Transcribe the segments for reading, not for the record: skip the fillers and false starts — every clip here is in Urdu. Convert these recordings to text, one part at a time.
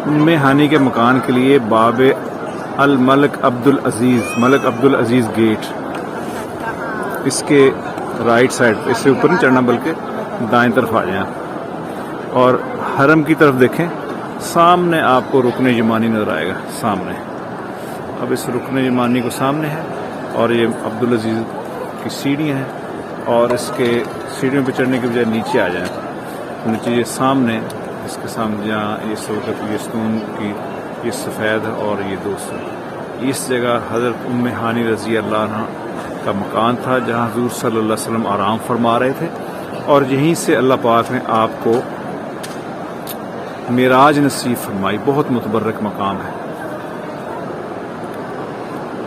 ام ہانی کے مکان کے لیے باب الملک ملک عبدالعزیز گیٹ، اس کے رائٹ سائڈ، اس سے اوپر نہیں چڑھنا بلکہ دائیں طرف آ جائیں اور حرم کی طرف دیکھیں، سامنے آپ کو رکن یمانی نظر آئے گا سامنے۔ اب اس رکن یمانی کو سامنے ہے اور یہ عبدالعزیز کی سیڑھیاں ہیں، اور اس کے سیڑھیوں پہ چڑھنے کے بجائے نیچے آ جائیں، نیچے یہ سامنے، اس کے سامنے جہاں یہ وقت یہ ستون کی یہ سفید ہے اور یہ دوست، اس جگہ حضرت ام ہانی رضی اللہ عنہ کا مکان تھا جہاں حضور صلی اللہ علیہ وسلم آرام فرما رہے تھے، اور یہیں سے اللہ پاک نے آپ کو معراج نصیب فرمائی۔ بہت متبرک مقام ہے۔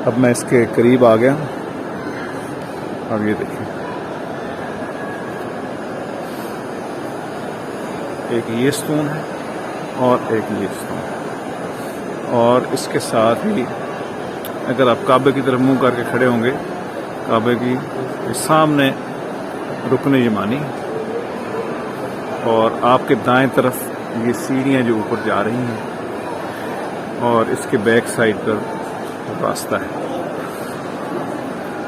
اب میں اس کے قریب آ گیا، اب یہ دیکھیں، ایک یہ ستون ہے اور ایک یہ ستون ہے، اور اس کے ساتھ ہی اگر آپ کعبے کی طرف منہ کر کے کھڑے ہوں گے، کعبے کی سامنے رکن یمانی، اور آپ کے دائیں طرف یہ سیڑھیاں جو اوپر جا رہی ہیں، اور اس کے بیک سائڈ پر راستہ ہے،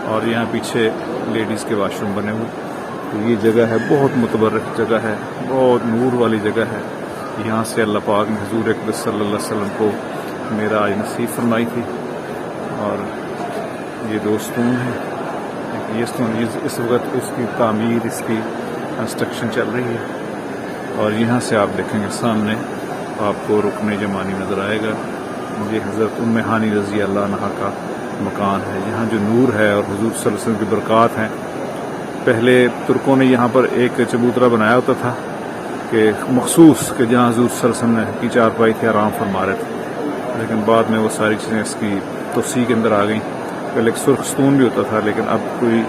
اور یہاں پیچھے لیڈیز کے واش روم بنے ہوئے۔ تو یہ جگہ ہے، بہت متبرک جگہ ہے، بہت نور والی جگہ ہے۔ یہاں سے اللہ پاک نے حضور اکرم صلی اللہ علیہ وسلم کو معراج نصیب فرمائی تھی۔ اور یہ دو ستون ہیں، یہ ستون اس وقت اس کی تعمیر، اس کی کنسٹرکشن چل رہی ہے، اور یہاں سے آپ دیکھیں گے سامنے آپ کو رکن یمانی نظر آئے گا۔ یہ حضرت ام ہانی رضی اللہ عنہ کا مکان ہے، یہاں جو نور ہے اور حضور صلی اللہ علیہ وسلم کی برکات ہیں۔ پہلے ترکوں نے یہاں پر ایک چبوترا بنایا ہوتا تھا کہ مخصوص، کہ جہاں حضور صلی اللہ علیہ وسلم کی چارپائی تھی، آرام فرما رہے تھے، لیکن بعد میں وہ ساری چیزیں اس کی توسیع کے اندر آ گئیں۔ پہلے ایک سرخ ستون بھی ہوتا تھا، لیکن اب کوئی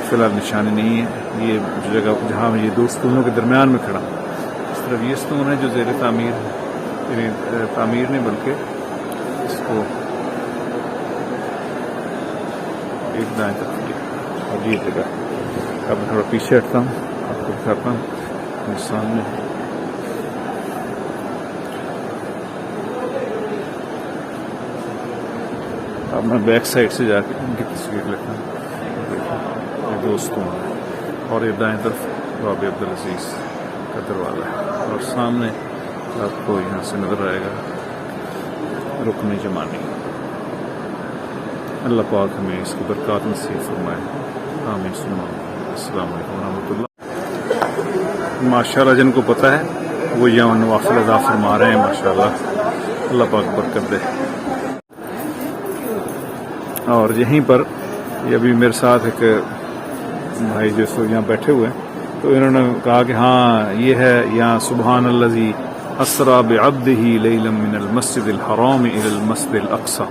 فی الحال نشانی نہیں ہے۔ یہ جگہ جہاں میں یہ دو ستونوں کے درمیان میں کھڑا ہوں، اس طرف یہ ستون ہے جو زیر تعمیر ہے، یعنی تعمیر نہیں بلکہ اس کو ایک دائیں طرف، اور یہ جگہ اب میں تھوڑا پیچھے ہٹتا ہوں، آپ کو دکھاتا ہوں سامنے۔ اب میں بیک سائڈ سے جا کے ان کی تصویر لیتا ہوں۔ یہ دوستوں اور یہ دائیں طرف باب عبدالعزیز کا دروازہ ہے، اور سامنے آپ کو یہاں سے نظر آئے گا رکن یمانی۔ اللہ پاک ہمیں اس کی برکات نصیب فرمائے، آمین ثم آمین۔ السلام علیکم ورحمۃ اللہ۔ ماشاءاللہ جن کو پتہ ہے وہ یہاں نوافل ادا فرما رہے ہیں، ماشاءاللہ، اللہ پاک برکت دے۔ اور یہیں پر یہ ابھی میرے ساتھ ایک بھائی جو سو یہاں بیٹھے ہوئے ہیں، تو انہوں نے کہا کہ ہاں یہ ہے یہاں سبحان الذی اسری بعبدہ لیلا من المسجد الحرام الی المسجد الاقصی،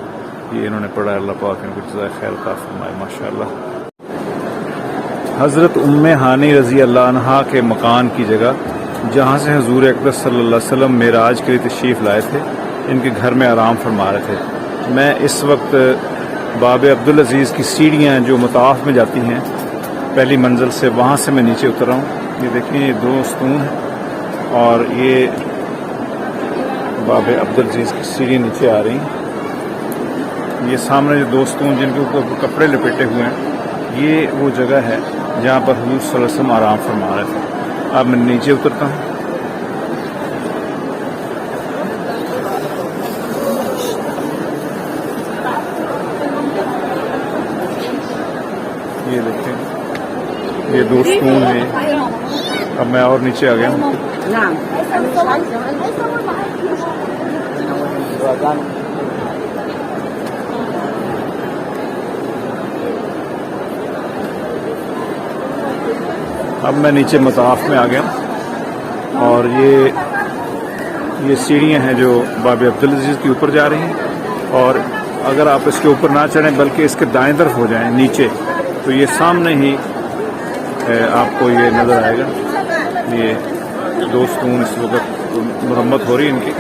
یہ انہوں نے پڑھا۔ اللہ پاک ان کو جزائے خیر عطا فرمائے، ماشاءاللہ۔ حضرت ام ہانی رضی اللہ عنہ کے مکان کی جگہ جہاں سے حضور اکرم صلی اللہ علیہ وسلم معراج کے لیے تشریف لائے تھے، ان کے گھر میں آرام فرما رہے تھے۔ میں اس وقت باب عبدالعزیز کی سیڑھیاں جو مطاف میں جاتی ہیں پہلی منزل سے، وہاں سے میں نیچے اتر رہا ہوں۔ یہ دیکھیں، یہ دو ستون ہیں اور یہ باب عبدالعزیز کی سیڑھی نیچے آ رہی ہیں۔ یہ سامنے جو دو ستون جن کے اوپر کپڑے لپیٹے ہوئے ہیں، یہ وہ جگہ ہے جہاں پر حضور صلی اللہ علیہ وسلم آرام فرما رہے تھے۔ اب میں نیچے اترتا ہوں۔ یہ دیکھیں، یہ دو ستون ہیں۔ اب میں اور نیچے آ گیا ہوں۔ اب میں نیچے مطاف میں آ گیا، اور یہ سیڑھیاں ہیں جو باب عبدالعزیز کے اوپر جا رہی ہیں، اور اگر آپ اس کے اوپر نہ چڑھیں بلکہ اس کے دائیں طرف ہو جائیں نیچے، تو یہ سامنے ہی آپ کو یہ نظر آئے گا۔ یہ دو ستون اس وقت مرمت ہو رہی ہے ان کی،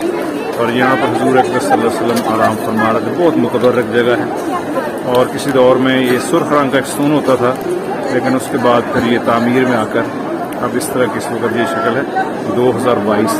اور یہاں پر حضور اکرم صلی اللہ علیہ وسلم آرام فرما رہے تھے۔ بہت متبرک جگہ ہے، اور کسی دور میں یہ سرخ رنگ کا ایک ستون ہوتا تھا، لیکن اس کے بعد پھر یہ تعمیر میں آ کر اب اس طرح کی اس وقت یہ شکل ہے۔ 2022